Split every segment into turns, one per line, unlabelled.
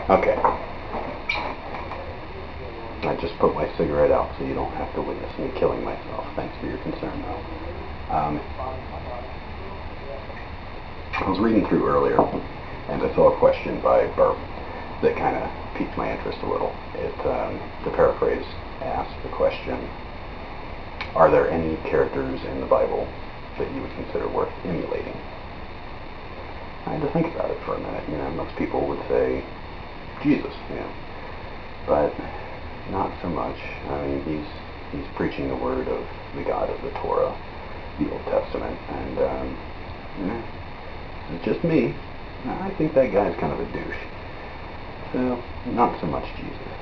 Okay. I just put my cigarette out so you don't have to witness me killing myself. Thanks for your concern, though. I was reading through earlier, and I saw a question by Burp that kind of piqued my interest a little. It, to paraphrase, asked the question, are there any characters in the Bible that you would consider worth emulating? I had to think about it for a minute. Most people would say Jesus, but not so much. I mean, he's preaching the word of the God of the Torah, the Old Testament, and it's just me. I think that guy's kind of a douche. So, not so much Jesus.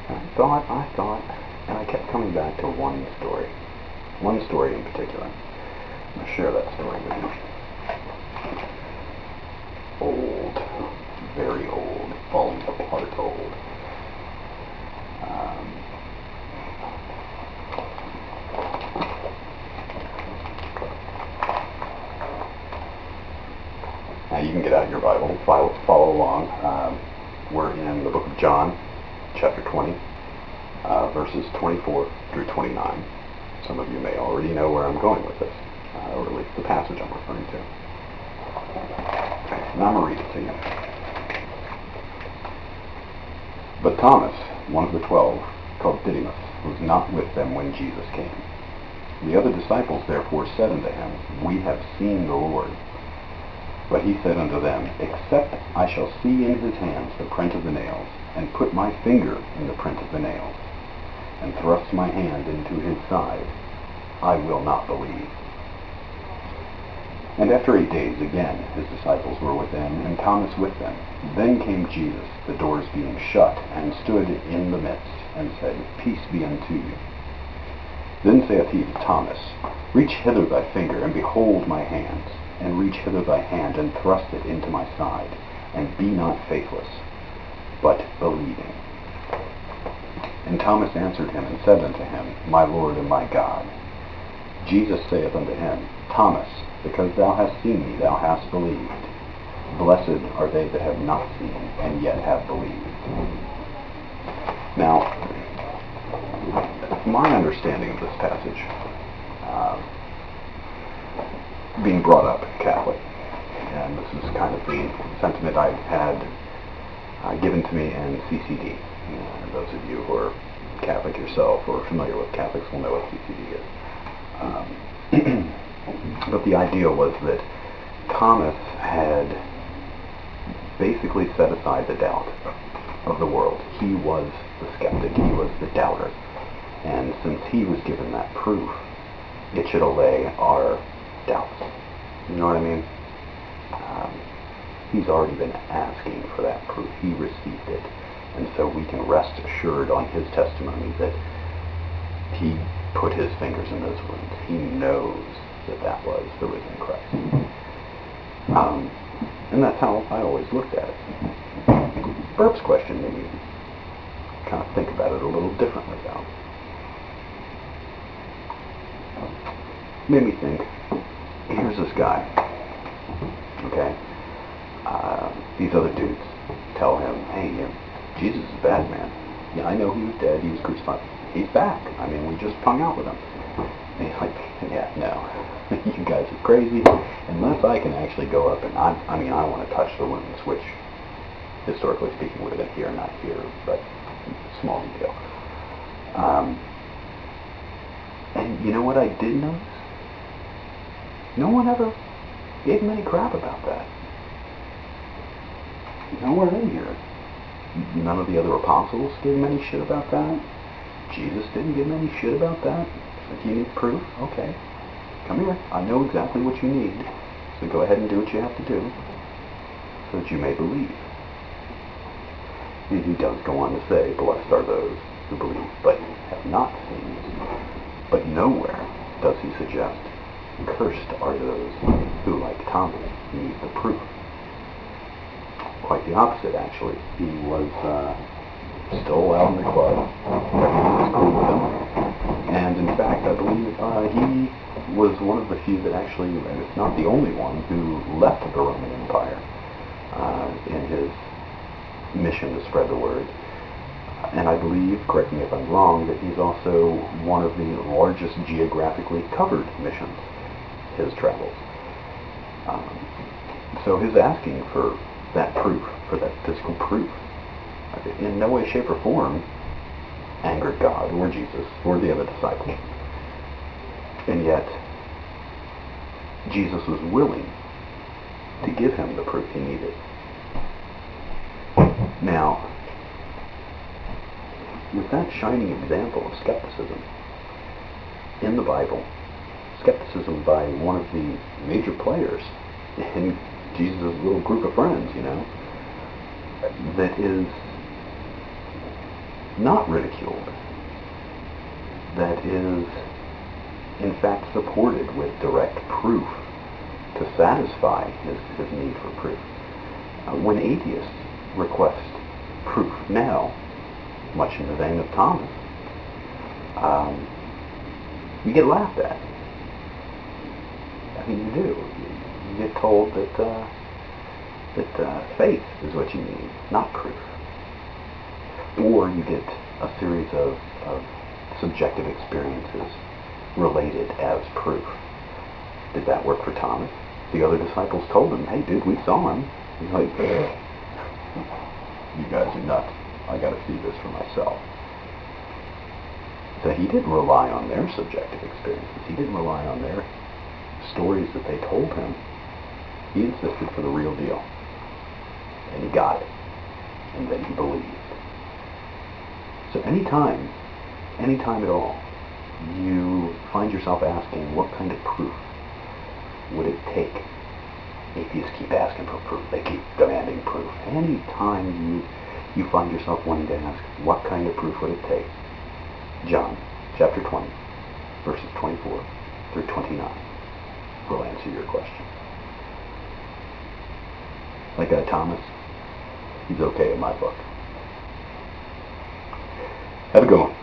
I thought, and I kept coming back to one story in particular. I'll share that story with you. Old, very old, falling apart old. Now you can get out your Bible and follow along. We're in the book of John, chapter 20, verses 24 through 29. Some of you may already know where I'm going with this, or at least the passage I'm referring to. Okay, and I'm going to read it to you. But Thomas, one of the 12, called Didymus, was not with them when Jesus came. The other disciples therefore said unto him, We have seen the Lord. But he said unto them, Except I shall see in his hands the print of the nails, and put my finger in the print of the nails, and thrust my hand into his side, I will not believe. And after 8 days again his disciples were within, and Thomas with them. Then came Jesus, the doors being shut, and stood in the midst, and said, Peace be unto you. Then saith he to Thomas, Reach hither thy finger, and behold my hands, and reach hither thy hand, and thrust it into my side, and be not faithless, but believing. And Thomas answered him, and said unto him, My Lord and my God. Jesus saith unto him, Thomas, because thou hast seen me, thou hast believed. Blessed are they that have not seen, and yet have believed. Now, my understanding of this passage, being brought up Catholic, and this is kind of the sentiment I've had given to me in CCD. Those of you who are Catholic yourself or familiar with Catholics will know what CCD is. But the idea was that Thomas had basically set aside the doubt of the world. He was the skeptic. He was the doubter. And since he was given that proof, it should allay our doubts. You know what I mean? He's already been asking for that proof. He received it. And so we can rest assured on his testimony that he put his fingers in those wounds. He knows that that was the risen Christ. And that's how I always looked at it. Burp's question made me kind of think about it a little differently, though. Made me think, here's this guy, okay? These other dudes tell him, hey, Jesus is a bad man. Yeah, I know he was dead, he was crucified. He's back. I mean, we just hung out with him. And he's like, yeah, no. You guys are crazy. Unless I can actually go up and, I want to touch the wounds, which, historically speaking, would have been here, not here, but small detail. And you know what I did notice? No one ever gave him any crap about that. Nowhere in here. None of the other apostles gave him any shit about that. Jesus didn't give him any shit about that. Said, you need proof? Okay. Come here. I know exactly what you need. So go ahead and do what you have to do so that you may believe. And he does go on to say, blessed are those who believe but have not seen. But nowhere does he suggest, cursed are those who, like Thomas, need the proof. Quite the opposite, actually. He was still out in the club. Everyone was cool with him. And in fact, I believe he was one of the few that actually, and it's not the only one, who left the Roman Empire in his mission to spread the word. And I believe, correct me if I'm wrong, that he's also one of the largest geographically covered missions, his travels. So his asking for that proof, for that physical proof, in no way, shape, or form angered God or Jesus or the other disciples. And yet, Jesus was willing to give him the proof he needed. Now, with that shining example of skepticism in the Bible, skepticism by one of the major players in Jesus' little group of friends, that is not ridiculed, that is in fact supported with direct proof to satisfy his need for proof. When atheists request proof now, much in the vein of Thomas, you get laughed at. I mean, you do. You get told that faith is what you need, not proof. Or you get a series of subjective experiences related as proof. Did that work for Thomas? The other disciples told him, hey dude, we saw him. He's like, you guys are nuts. I gotta see this for myself. So he didn't rely on their subjective experiences. He didn't rely on their stories that they told him. He insisted for the real deal. And he got it. And then he believed. So anytime at all, you find yourself asking, what kind of proof would it take? Atheists keep asking for proof. They keep demanding proof. Anytime you find yourself wanting to ask, what kind of proof would it take? John chapter 20, verses 24 through 29 will answer your question. That guy Thomas, he's okay in my book. Have a good one.